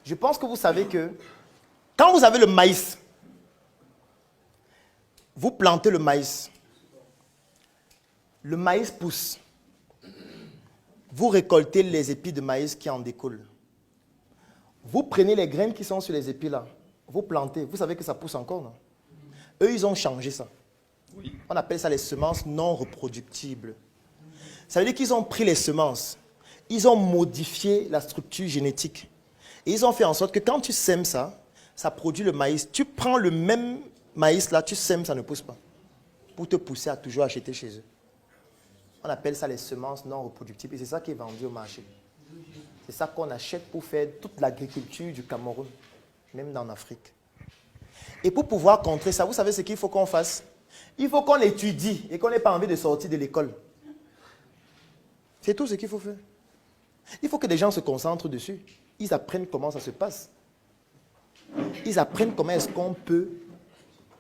Je pense que vous savez que quand vous avez le maïs, vous plantez le maïs pousse. Vous récoltez les épis de maïs qui en découlent. Vous prenez les graines qui sont sur les épis là, vous plantez, vous savez que ça pousse encore, non? Eux, ils ont changé ça. Oui. On appelle ça les semences non reproductibles. Ça veut dire qu'ils ont pris les semences, ils ont modifié la structure génétique. Et ils ont fait en sorte que quand tu sèmes ça, ça produit le maïs. Tu prends le même maïs là, tu sèmes, ça ne pousse pas. Pour te pousser à toujours acheter chez eux. On appelle ça les semences non reproductibles. Et c'est ça qui est vendu au marché. C'est ça qu'on achète pour faire toute l'agriculture du Cameroun, même en Afrique. Et pour pouvoir contrer ça, vous savez ce qu'il faut qu'on fasse? Il faut qu'on étudie et qu'on n'ait pas envie de sortir de l'école. C'est tout ce qu'il faut faire. Il faut que les gens se concentrent dessus. Ils apprennent comment ça se passe. Ils apprennent comment est-ce qu'on peut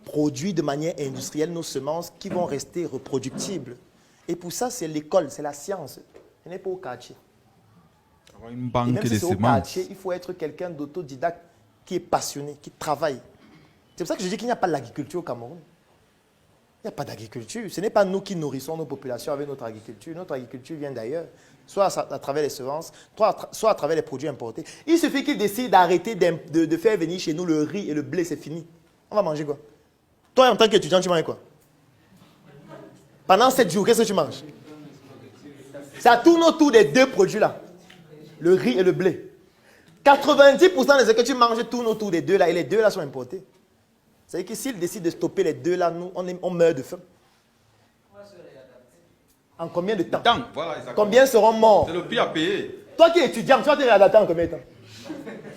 produire de manière industrielle nos semences qui vont rester reproductibles. Et pour ça, c'est l'école, c'est la science. Ce n'est pas au quartier. Une banque et même si de c'est au quartier, il faut être quelqu'un d'autodidacte qui est passionné, qui travaille. C'est pour ça que je dis qu'il n'y a pas d'agriculture au Cameroun. Il n'y a pas d'agriculture. Ce n'est pas nous qui nourrissons nos populations avec notre agriculture. Notre agriculture vient d'ailleurs, soit à travers les semences, soit à travers les produits importés. Il suffit qu'ils décident d'arrêter de faire venir chez nous le riz et le blé, c'est fini. On va manger quoi? Toi, en tant qu'étudiant, tu manges quoi? Pendant 7 jours, qu'est-ce que tu manges? Ça tourne autour des deux produits-là. Le riz et le blé. 90% de ce que tu manges tourne autour des deux-là. Et les deux-là sont importés. C'est-à-dire que s'ils décident de stopper les deux-là, nous, on meurt de faim. En combien de temps? Voilà, combien seront morts? C'est le prix à payer. Toi qui es étudiant, tu vas te réadapter en combien de temps?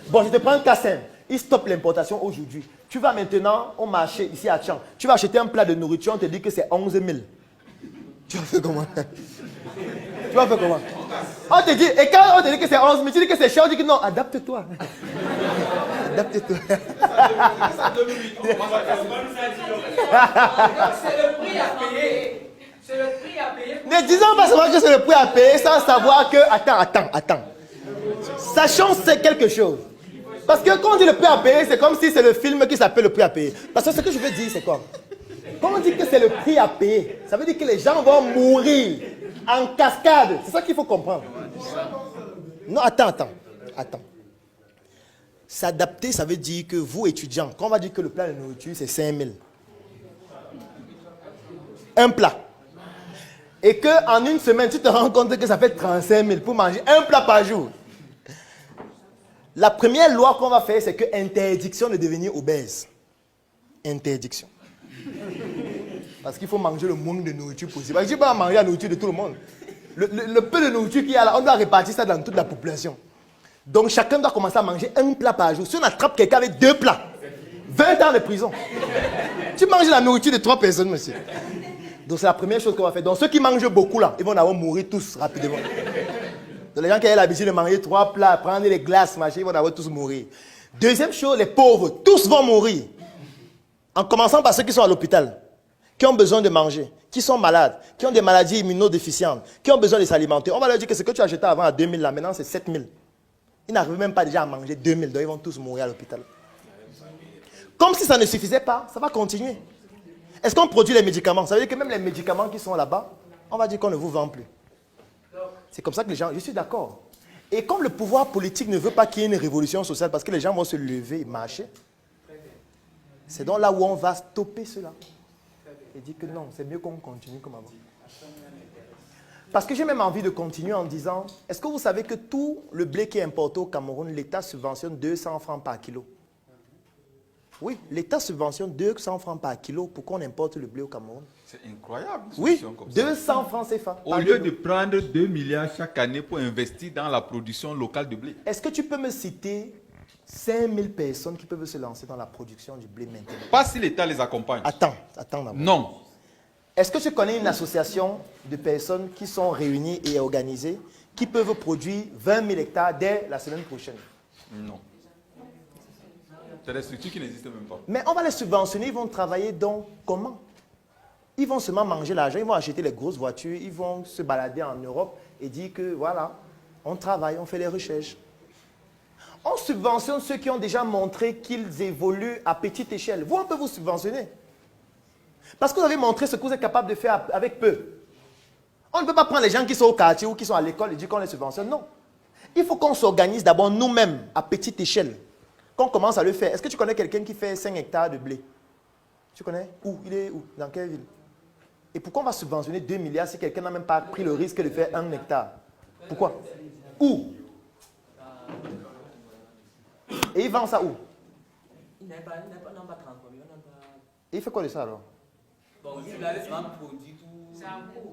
Bon, je te prends un cas simple. Ils stoppent l'importation aujourd'hui. Tu vas maintenant au marché, ici à Tchang. Tu vas acheter un plat de nourriture, on te dit que c'est 11 000. Tu vas faire comment? Tu vas faire comment? On te dit, et quand on te dit que c'est 11 000, tu dis que c'est cher, on dit que non, adapte-toi. Adapte-toi. C'est le prix à payer. C'est le prix à payer. Ne disons pas seulement que c'est le prix à payer sans savoir que... Attends. Sachons c'est quelque chose. Parce que quand on dit le prix à payer, c'est comme si c'est le film qui s'appelle le prix à payer. Parce que ce que je veux dire, c'est quoi? Quand on dit que c'est le prix à payer, ça veut dire que les gens vont mourir en cascade. C'est ça qu'il faut comprendre. Non, attends. S'adapter, ça veut dire que vous, étudiants, quand on va dire que le plat de nourriture, c'est 5 000. Un plat. Et qu'en une semaine, tu te rends compte que ça fait 35 000 pour manger un plat par jour. La première loi qu'on va faire, c'est que interdiction de devenir obèse. Interdiction. Parce qu'il faut manger le moins de nourriture possible. Parce que tu ne peux pas manger la nourriture de tout le monde. Le peu de nourriture qu'il y a là, on doit répartir ça dans toute la population. Donc chacun doit commencer à manger un plat par jour. Si on attrape quelqu'un avec 2 plats, 20 ans de prison. Tu manges la nourriture de 3 personnes, monsieur. Donc c'est la première chose qu'on va faire. Donc ceux qui mangent beaucoup là, ils vont avoir mourir tous rapidement. Donc les gens qui ont l'habitude de manger 3 plats, prendre les glaces, machin, ils vont avoir tous mourir. Deuxième chose, les pauvres, tous vont mourir. En commençant par ceux qui sont à l'hôpital, qui ont besoin de manger, qui sont malades, qui ont des maladies immunodéficientes, qui ont besoin de s'alimenter. On va leur dire que ce que tu achetais avant à 2 000 là, maintenant c'est 7 000. Ils n'arrivent même pas déjà à manger 2 000, donc ils vont tous mourir à l'hôpital. Comme si ça ne suffisait pas, ça va continuer. Est-ce qu'on produit les médicaments? Ça veut dire que même les médicaments qui sont là-bas, on va dire qu'on ne vous vend plus. C'est comme ça que les gens... Je suis d'accord. Et comme le pouvoir politique ne veut pas qu'il y ait une révolution sociale parce que les gens vont se lever et marcher, c'est donc là où on va stopper cela. Et dire que non, c'est mieux qu'on continue comme avant. Parce que j'ai même envie de continuer en disant, est-ce que vous savez que tout le blé qui est importé au Cameroun, l'État subventionne 200 francs par kilo? Oui, l'État subventionne 200 francs par kilo pour qu'on importe le blé au Cameroun. C'est incroyable. Oui, 200 francs CFA. Au lieu de prendre 2 milliards chaque année pour investir dans la production locale de blé. Est-ce que tu peux me citer 5000 personnes qui peuvent se lancer dans la production du blé maintenant? Pas si l'État les accompagne. Attends d'abord. Non. Est-ce que tu connais une association de personnes qui sont réunies et organisées qui peuvent produire 20 000 hectares dès la semaine prochaine? Non. C'est des structures qui n'existent même pas. Mais on va les subventionner, ils vont travailler donc comment? Ils vont seulement manger l'argent, ils vont acheter les grosses voitures, ils vont se balader en Europe et dire que voilà, on travaille, on fait les recherches. On subventionne ceux qui ont déjà montré qu'ils évoluent à petite échelle. Vous, on peut vous subventionner. Parce que vous avez montré ce que vous êtes capable de faire avec peu. On ne peut pas prendre les gens qui sont au quartier ou qui sont à l'école et dire qu'on les subventionne. Non. Il faut qu'on s'organise d'abord nous-mêmes à petite échelle. Qu'on commence à le faire. Est-ce que tu connais quelqu'un qui fait 5 hectares de blé? Tu connais? Où? Il est où? Dans quelle ville? Et pourquoi on va subventionner 2 milliards si quelqu'un n'a même pas pris le risque de faire 1 hectare? Pourquoi? Où? Et il vend ça où? Il n'a pas transformé. Et il fait quoi de ça alors? Bon, il a laissé un produit tout.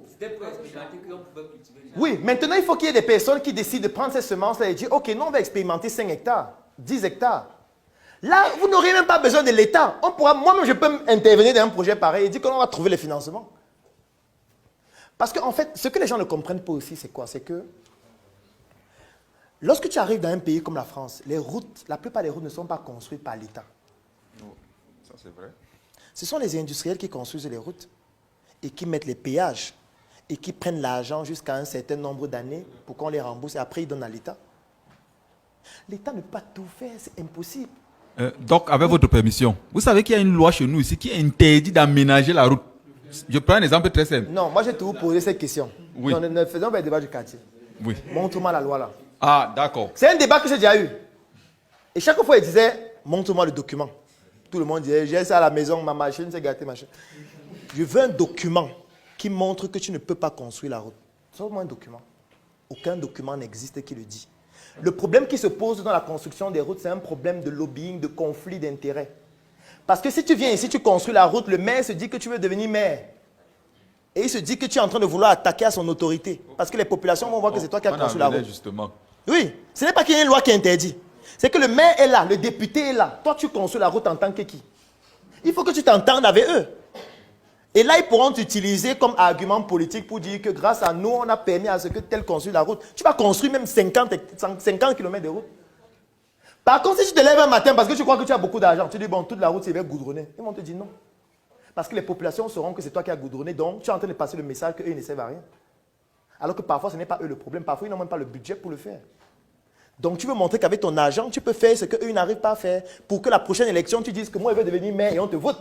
C'était pour expérimenter qu'on pouvait cultiver. Oui, maintenant il faut qu'il y ait des personnes qui décident de prendre ces semences-là et dire, ok, nous on va expérimenter 5 hectares, 10 hectares. Là, vous n'aurez même pas besoin de l'État. Moi-même, je peux intervenir dans un projet pareil et dire qu'on va trouver les financements. Parce qu'en fait, ce que les gens ne comprennent pas aussi, c'est quoi? C'est que lorsque tu arrives dans un pays comme la France, les routes, la plupart des routes ne sont pas construites par l'État. Ça c'est vrai. Ce sont les industriels qui construisent les routes et qui mettent les péages et qui prennent l'argent jusqu'à un certain nombre d'années pour qu'on les rembourse et après ils donnent à l'État. L'État ne peut pas tout faire, c'est impossible. Donc, avec votre permission, vous savez qu'il y a une loi chez nous ici qui interdit d'aménager la route. Je prends un exemple très simple. Non, moi je vais te vous poser cette question. Oui. Non, ne faisons pas le débat du quartier. Oui. Montre-moi la loi là. Ah, d'accord. C'est un débat que j'ai déjà eu. Et chaque fois il disait, montre-moi le document. Tout le monde disait, j'ai ça à la maison, ma machine s'est gâtée, machin. Je veux un document qui montre que tu ne peux pas construire la route. Sors-moi un document. Aucun document n'existe qui le dit. Le problème qui se pose dans la construction des routes, c'est un problème de lobbying, de conflit d'intérêts. Parce que si tu viens ici, tu construis la route, le maire se dit que tu veux devenir maire. Et il se dit que tu es en train de vouloir attaquer à son autorité. Parce que les populations vont voir que c'est toi qui as construit la route. Justement. Oui, ce n'est pas qu'il y ait une loi qui interdit. C'est que le maire est là, le député est là. Toi, tu construis la route en tant que qui? Il faut que tu t'entendes avec eux. Et là, ils pourront t'utiliser comme argument politique pour dire que grâce à nous, on a permis à ce que tel construise la route. Tu vas construire même 50 km de route. Par contre, si tu te lèves un matin parce que tu crois que tu as beaucoup d'argent, tu dis, bon, toute la route, c'est bien goudronné. Ils vont te dire non. Parce que les populations sauront que c'est toi qui as goudronné, donc tu es en train de passer le message qu'eux, ils ne servent à rien. Alors que parfois, ce n'est pas eux le problème. Parfois, ils n'ont même pas le budget pour le faire. Donc, tu veux montrer qu'avec ton argent, tu peux faire ce qu'eux n'arrivent pas à faire pour que la prochaine élection, tu dises que moi, je veux devenir maire et on te vote.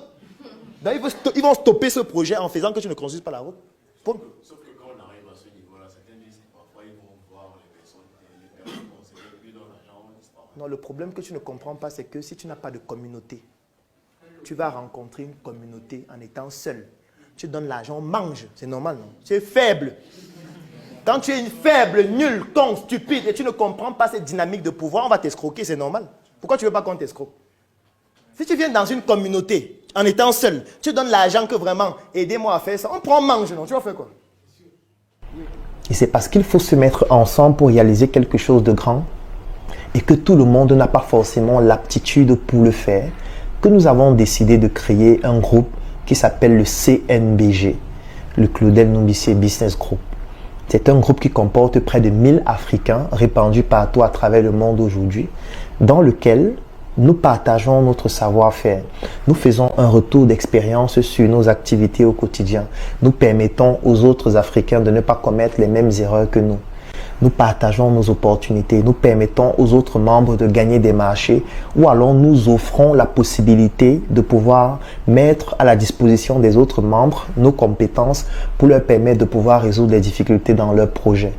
Donc, ils vont stopper ce projet en faisant que tu ne construises pas la route. Sauf que quand on arrive à ce niveau-là, certains disent que parfois ils vont voir les personnes conseillées, puis dans l'argent, on disparaît. Non, le problème que tu ne comprends pas, c'est que si tu n'as pas de communauté, tu vas rencontrer une communauté en étant seul. Tu donnes l'argent, mange, c'est normal, non? Tu es faible. Quand tu es une faible, nulle, con, stupide, et tu ne comprends pas cette dynamique de pouvoir, on va t'escroquer, c'est normal. Pourquoi tu ne veux pas qu'on t'escroque? Si tu viens dans une communauté, en étant seul, tu donnes l'argent que vraiment, aidez-moi à faire ça, on prend, mange, non? Tu vas faire quoi? Et c'est parce qu'il faut se mettre ensemble pour réaliser quelque chose de grand et que tout le monde n'a pas forcément l'aptitude pour le faire, que nous avons décidé de créer un groupe qui s'appelle le CNBG, le Claudel Nomicier Business Group. C'est un groupe qui comporte près de 1000 Africains répandus partout à travers le monde aujourd'hui, dans lequel nous partageons notre savoir-faire. Nous faisons un retour d'expérience sur nos activités au quotidien. Nous permettons aux autres Africains de ne pas commettre les mêmes erreurs que nous. Nous partageons nos opportunités. Nous permettons aux autres membres de gagner des marchés ou alors nous offrons la possibilité de pouvoir mettre à la disposition des autres membres nos compétences pour leur permettre de pouvoir résoudre les difficultés dans leurs projets.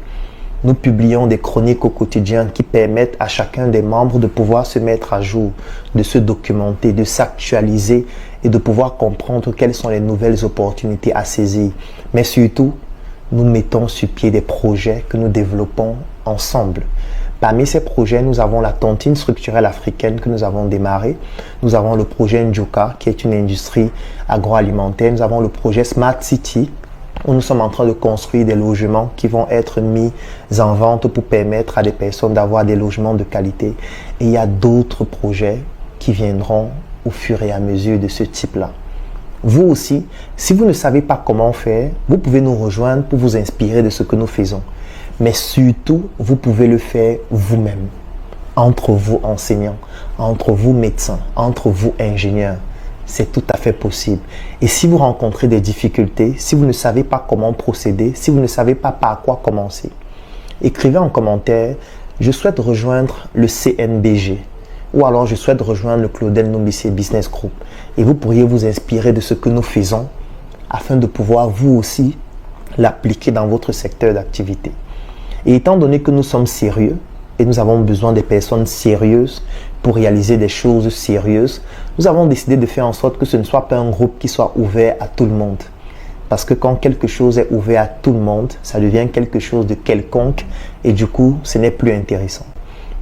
Nous publions des chroniques au quotidien qui permettent à chacun des membres de pouvoir se mettre à jour, de se documenter, de s'actualiser et de pouvoir comprendre quelles sont les nouvelles opportunités à saisir. Mais surtout, nous mettons sur pied des projets que nous développons ensemble. Parmi ces projets, nous avons la tontine structurelle africaine que nous avons démarrée. Nous avons le projet Njoka, qui est une industrie agroalimentaire. Nous avons le projet Smart City, où nous sommes en train de construire des logements qui vont être mis en vente pour permettre à des personnes d'avoir des logements de qualité. Et il y a d'autres projets qui viendront au fur et à mesure de ce type-là. Vous aussi, si vous ne savez pas comment faire, vous pouvez nous rejoindre pour vous inspirer de ce que nous faisons. Mais surtout, vous pouvez le faire vous-même, entre vous enseignants, entre vous médecins, entre vous ingénieurs. C'est tout à fait possible. Et si vous rencontrez des difficultés, si vous ne savez pas comment procéder, si vous ne savez pas par quoi commencer, écrivez en commentaire je souhaite rejoindre le CNBG ou alors je souhaite rejoindre le Claudel Nombissé Business Group. Et vous pourriez vous inspirer de ce que nous faisons afin de pouvoir vous aussi l'appliquer dans votre secteur d'activité. Et étant donné que nous sommes sérieux et nous avons besoin des personnes sérieuses pour réaliser des choses sérieuses, nous avons décidé de faire en sorte que ce ne soit pas un groupe qui soit ouvert à tout le monde. Parce que quand quelque chose est ouvert à tout le monde, ça devient quelque chose de quelconque et du coup, ce n'est plus intéressant.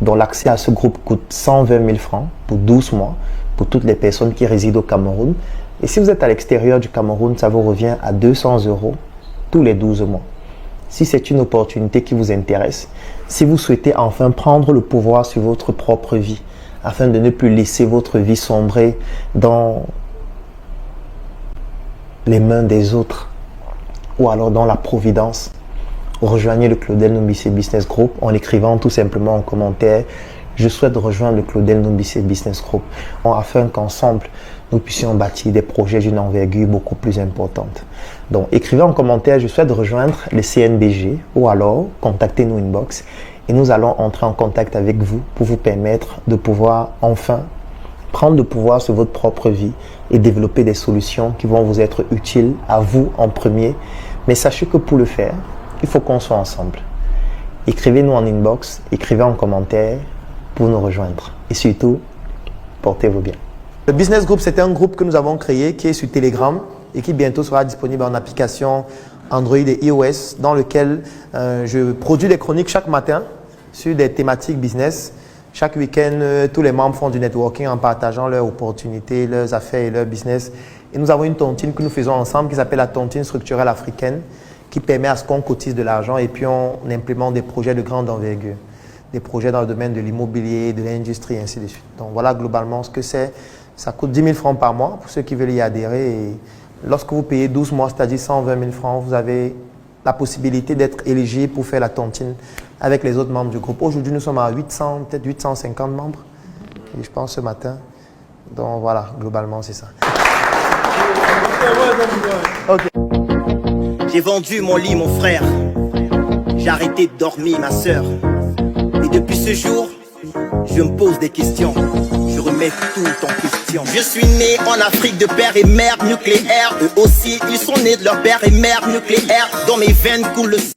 Donc l'accès à ce groupe coûte 120 000 francs pour 12 mois pour toutes les personnes qui résident au Cameroun. Et si vous êtes à l'extérieur du Cameroun, ça vous revient à 200 € tous les 12 mois. Si c'est une opportunité qui vous intéresse, si vous souhaitez enfin prendre le pouvoir sur votre propre vie, afin de ne plus laisser votre vie sombrer dans les mains des autres ou alors dans la providence, rejoignez le Claudel Nombissé Business Group en écrivant tout simplement en commentaire « Je souhaite rejoindre le Claudel Nombissé Business Group » afin qu'ensemble, nous puissions bâtir des projets d'une envergure beaucoup plus importante. Donc, écrivez en commentaire « Je souhaite rejoindre le CNBG » ou alors contactez-nous inbox et nous allons entrer en contact avec vous pour vous permettre de pouvoir enfin prendre le pouvoir sur votre propre vie et développer des solutions qui vont vous être utiles à vous en premier. Mais sachez que pour le faire, il faut qu'on soit ensemble. Écrivez-nous en inbox, écrivez en commentaire pour nous rejoindre. Et surtout, portez-vous bien. Le Business Group, c'est un groupe que nous avons créé qui est sur Telegram et qui bientôt sera disponible en application Android et iOS, dans lequel je produis des chroniques chaque matin sur des thématiques business. Chaque week-end, tous les membres font du networking en partageant leurs opportunités, leurs affaires et leurs business. Et nous avons une tontine que nous faisons ensemble qui s'appelle la tontine structurelle africaine, qui permet à ce qu'on cotise de l'argent et puis on implémente des projets de grande envergure. Des projets dans le domaine de l'immobilier, de l'industrie, ainsi de suite. Donc voilà globalement ce que c'est. Ça coûte 10 000 francs par mois pour ceux qui veulent y adhérer. Et lorsque vous payez 12 mois, c'est-à-dire 120 000 francs, vous avez la possibilité d'être éligible pour faire la tontine avec les autres membres du groupe. Aujourd'hui, nous sommes à 800, peut-être 850 membres, et je pense ce matin. Donc voilà, globalement, c'est ça. Okay. J'ai vendu mon lit, mon frère. J'ai arrêté de dormir, ma sœur. Et depuis ce jour, je me pose des questions. Je remets tout en question. Je suis né en Afrique de père et mère nucléaire. Eux aussi, ils sont nés de leur père et mère nucléaire. Dans mes veines coule le